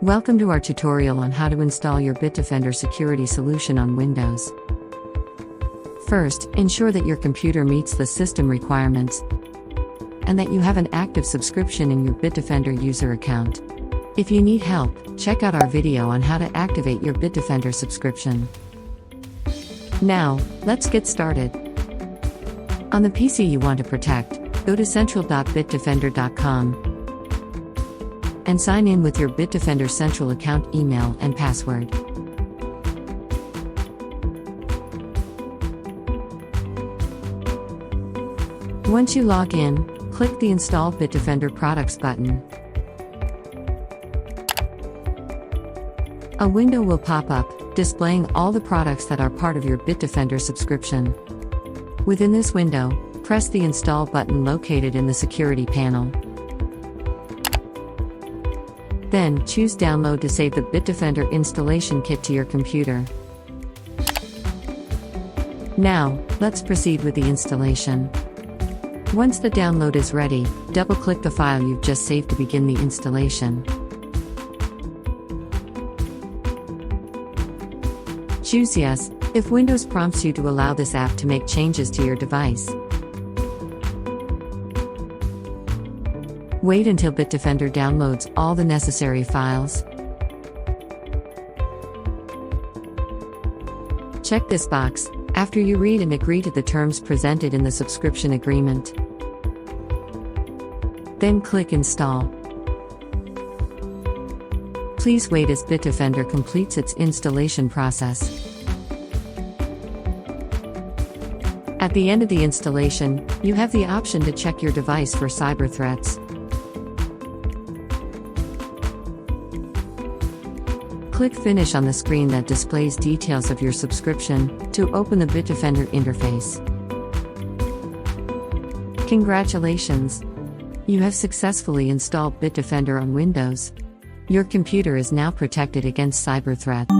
Welcome to our tutorial on how to install your Bitdefender security solution on Windows. First, ensure that your computer meets the system requirements and that you have an active subscription in your Bitdefender user account. If you need help, check out our video on how to activate your Bitdefender subscription. Now, let's get started. On the PC you want to protect, go to central.bitdefender.com and sign in with your Bitdefender Central account email and password. Once you log in, click the Install Bitdefender Products button. A window will pop up, displaying all the products that are part of your Bitdefender subscription. Within this window, press the Install button located in the Security panel. Then, choose Download to save the Bitdefender installation kit to your computer. Now, let's proceed with the installation. Once the download is ready, double-click the file you've just saved to begin the installation. Choose Yes if Windows prompts you to allow this app to make changes to your device. Wait until Bitdefender downloads all the necessary files. Check this box after you read and agree to the terms presented in the subscription agreement. Then click Install. Please wait as Bitdefender completes its installation process. At the end of the installation, you have the option to check your device for cyber threats. Click Finish on the screen that displays details of your subscription to open the Bitdefender interface. Congratulations! You have successfully installed Bitdefender on Windows. Your computer is now protected against cyber threats.